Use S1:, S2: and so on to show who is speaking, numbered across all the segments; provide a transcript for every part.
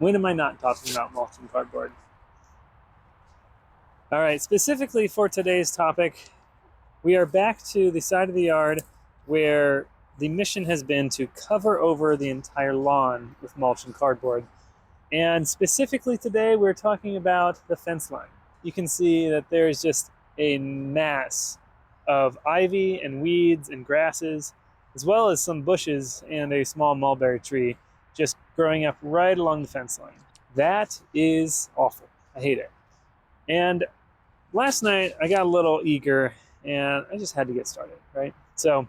S1: When am I not talking about mulching cardboard? All right, specifically for today's topic, we are back to the side of the yard where the mission has been to cover over the entire lawn with mulch and cardboard. And specifically today, we're talking about the fence line. You can see that there's just a mass of ivy and weeds and grasses, as well as some bushes and a small mulberry tree just growing up right along the fence line. That is awful. I hate it. And last night I got a little eager and I just had to get started, right? So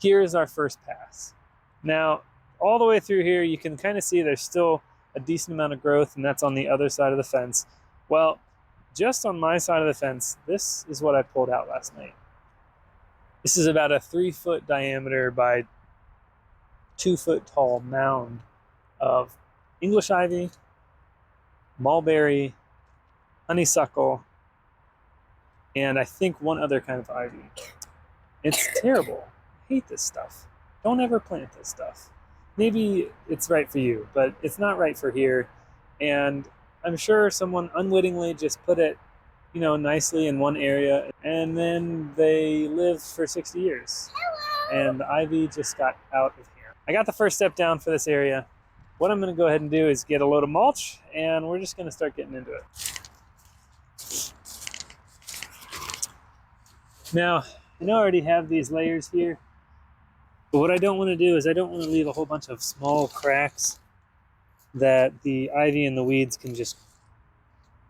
S1: here's our first pass. Now, all the way through here, you can kind of see there's still a decent amount of growth, and that's on the other side of the fence. Well, just on my side of the fence, this is what I pulled out last night. This is about a 3-foot diameter by 2-foot tall mound of English ivy, mulberry, honeysuckle, and I think one other kind of ivy. It's terrible. I hate this stuff. Don't ever plant this stuff. Maybe it's right for you, but it's not right for here. And I'm sure someone unwittingly just put it, nicely in one area, and then they lived for 60 years. Hello. And the ivy just got out of here. I got the first step down for this area. What I'm going to go ahead and do is get a load of mulch, and we're just going to start getting into it. Now, I know I already have these layers here, but what I don't want to do is I don't want to leave a whole bunch of small cracks that the ivy and the weeds can just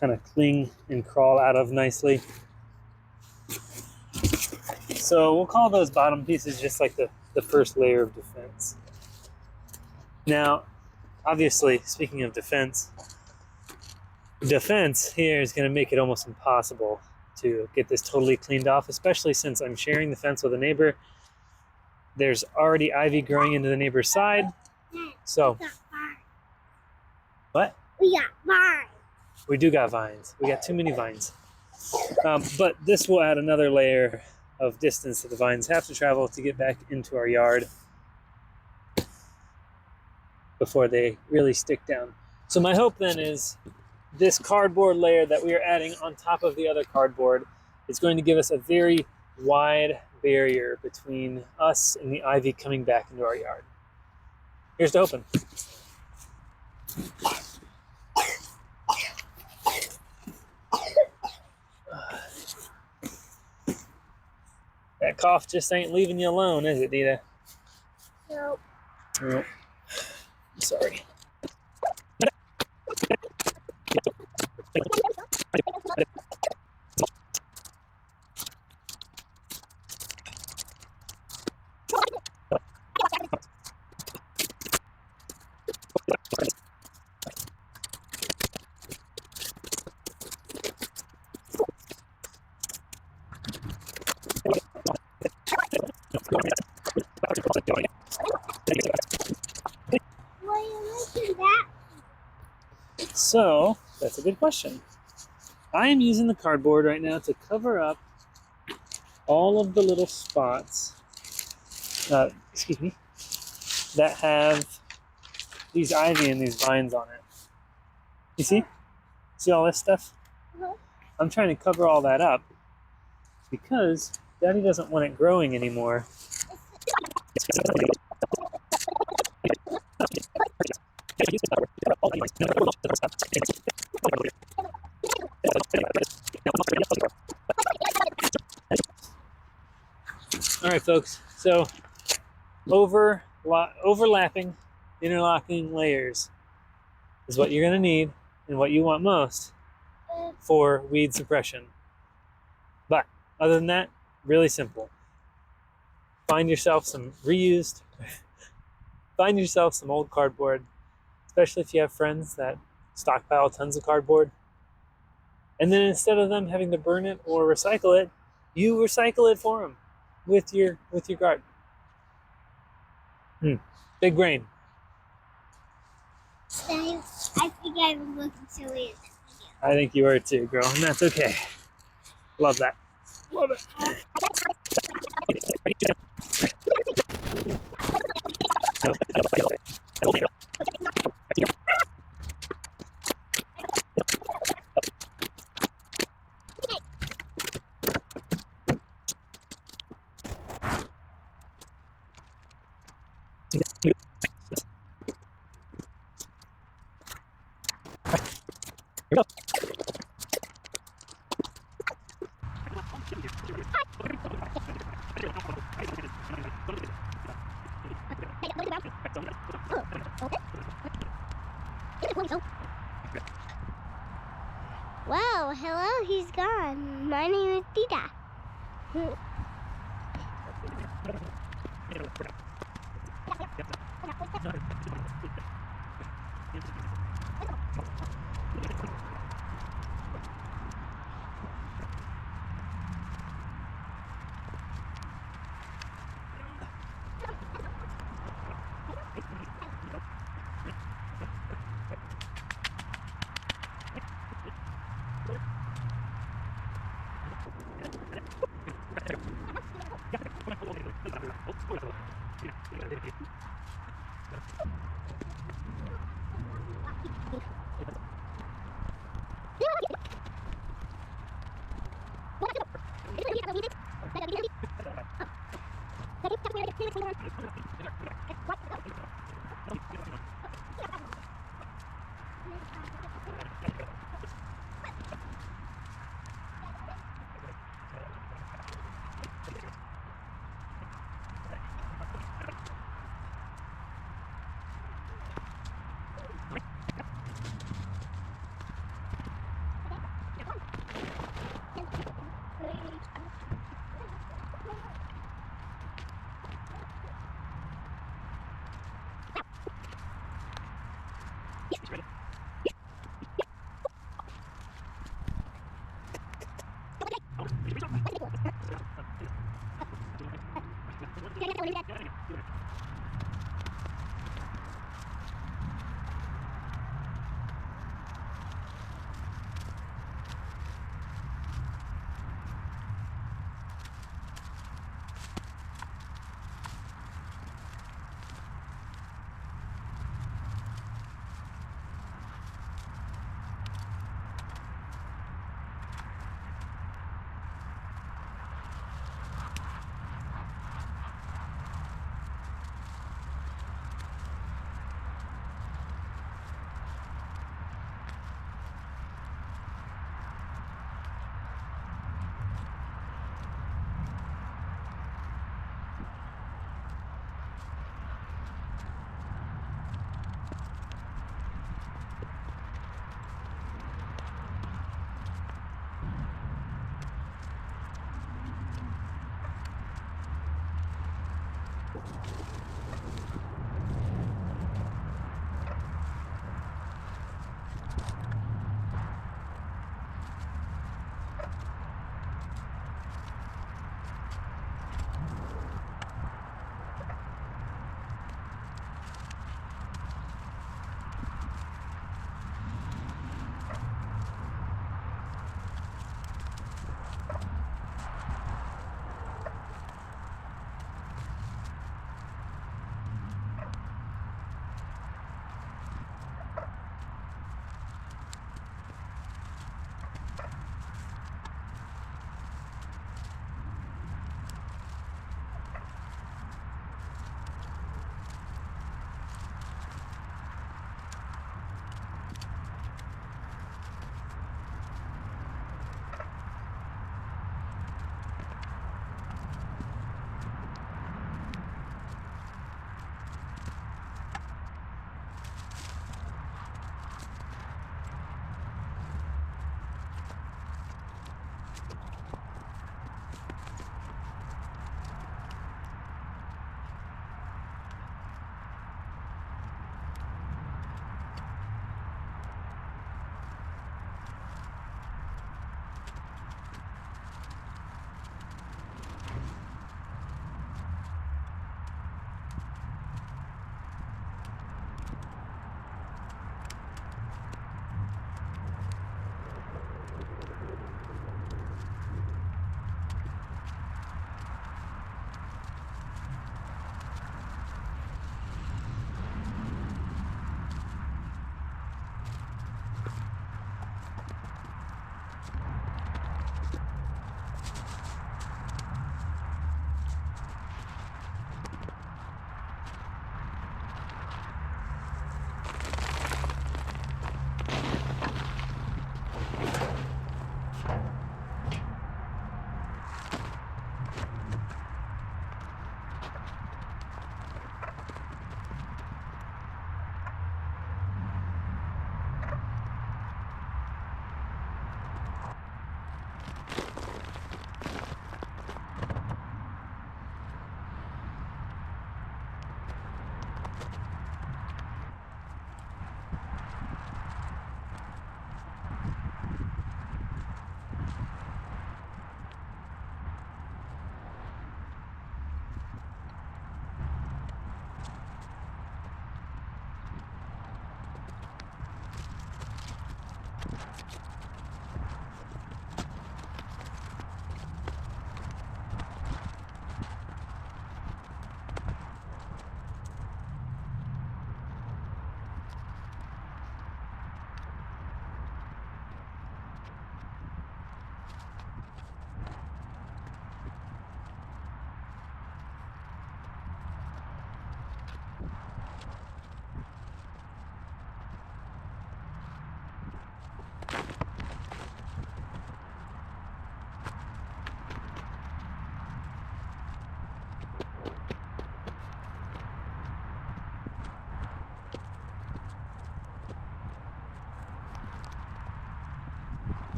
S1: kind of cling and crawl out of nicely. So we'll call those bottom pieces just like the first layer of defense. Now, obviously, speaking of defense here is going to make it almost impossible to get this totally cleaned off, especially since I'm sharing the fence with a neighbor. There's already ivy growing into the neighbor's side. So, what?
S2: We got vines.
S1: We do got vines. We got too many vines. But this will add another layer of distance that the vines have to travel to get back into our yard before they really stick down. So my hope then is this cardboard layer that we are adding on top of the other cardboard is going to give us a very wide barrier between us and the ivy coming back into our yard. Here's to hoping. That cough just ain't leaving you alone, is it, Dita?
S2: Nope.
S1: Nope. I'm sorry.
S2: Why are you making that?
S1: So, that's a good question. I am using the cardboard right now to cover up all of the little spots, that have these ivy and these vines on it. You see? See all this stuff?
S2: Uh-huh.
S1: I'm trying to cover all that up because Daddy doesn't want it growing anymore. All right, folks. So overlapping, interlocking layers is what you're going to need and what you want most for weed suppression. But other than that, really simple. Find yourself some old cardboard, especially if you have friends that stockpile tons of cardboard. And then instead of them having to burn it or recycle it, you recycle it for them with your garden. Big brain.
S2: I think I'm looking silly in this video.
S1: I think you are too, girl, and that's okay. Love that. Love it.
S2: Oh, hello, he's gone. My name is Tita.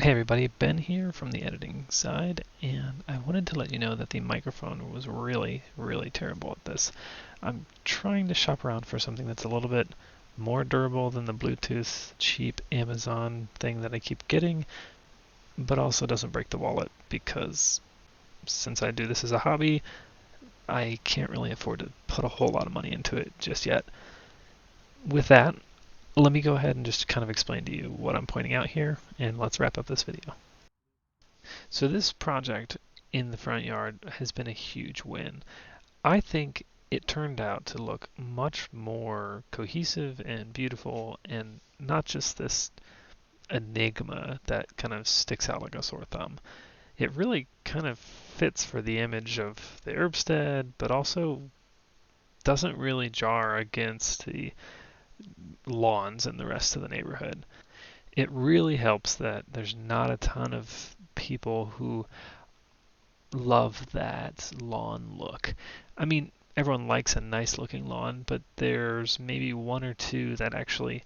S3: Hey everybody, Ben here from the editing side, and I wanted to let you know that the microphone was really terrible at this. I'm trying to shop around for something that's a little bit more durable than the Bluetooth cheap Amazon thing that I keep getting, but also doesn't break the wallet because since I do this as a hobby, I can't really afford to put a whole lot of money into it just yet. With that, let me go ahead and just kind of explain to you what I'm pointing out here, and let's wrap up this video. So this project in the front yard has been a huge win. I think it turned out to look much more cohesive and beautiful and not just this enigma that kind of sticks out like a sore thumb. It really kind of fits for the image of the Herbstead, but also doesn't really jar against the lawns in the rest of the neighborhood. It really helps that there's not a ton of people who love that lawn look. I mean, everyone likes a nice looking lawn, but there's maybe one or two that actually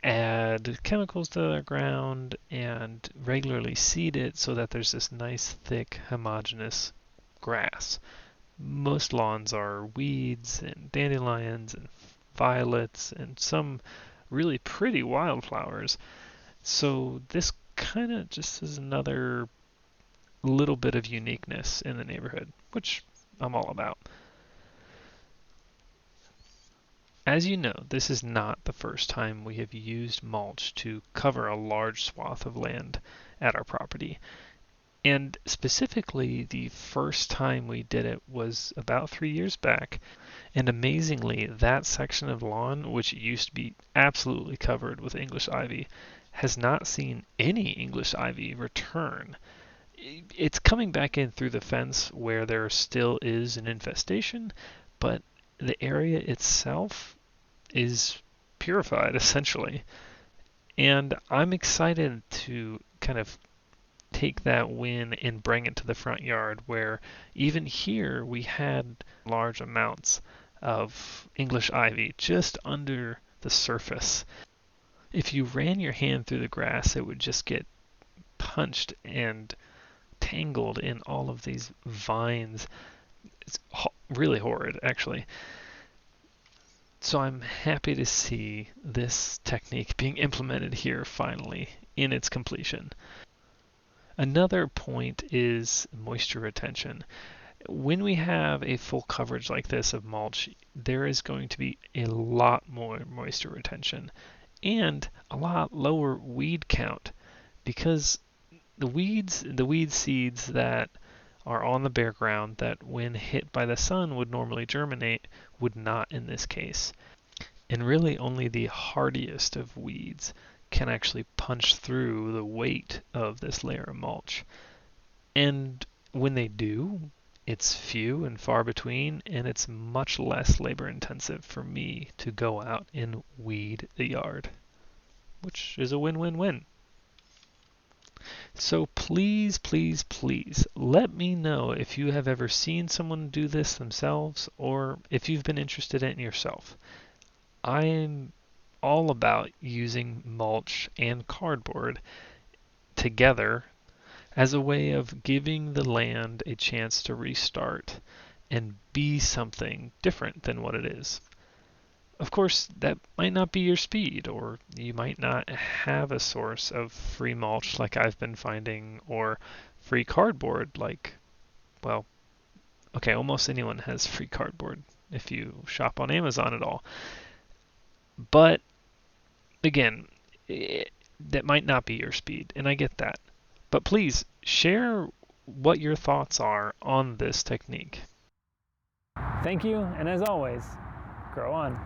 S3: add chemicals to the ground and regularly seed it so that there's this nice, thick, homogeneous grass. Most lawns are weeds and dandelions and violets and some really pretty wildflowers. So this kind of just is another little bit of uniqueness in the neighborhood, which I'm all about. As you know, this is not the first time we have used mulch to cover a large swath of land at our property. And specifically, the first time we did it was about 3 years back. And amazingly, that section of lawn, which used to be absolutely covered with English ivy, has not seen any English ivy return. It's coming back in through the fence where there still is an infestation, but the area itself is purified essentially. And I'm excited to kind of take that win and bring it to the front yard where even here we had large amounts of English ivy just under the surface. If you ran your hand through the grass, it would just get punched and tangled in all of these vines. It's really horrid, actually. So I'm happy to see this technique being implemented here finally in its completion. Another point is moisture retention. When we have a full coverage like this of mulch, there is going to be a lot more moisture retention and a lot lower weed count because the weed seeds that are on the bare ground that when hit by the sun would normally germinate would not in this case. And really only the hardiest of weeds can actually punch through the weight of this layer of mulch. And when they do, it's few and far between, and it's much less labor intensive for me to go out and weed the yard, which is a win-win-win. So please, please, please let me know if you have ever seen someone do this themselves or if you've been interested in it yourself. I'm all about using mulch and cardboard together as a way of giving the land a chance to restart and be something different than what it is. Of course, that might not be your speed, or you might not have a source of free mulch like I've been finding, or free cardboard like, well, okay, almost anyone has free cardboard if you shop on Amazon at all. But again, that might not be your speed, and I get that. But please share what your thoughts are on this technique.
S1: Thank you, and as always, grow on.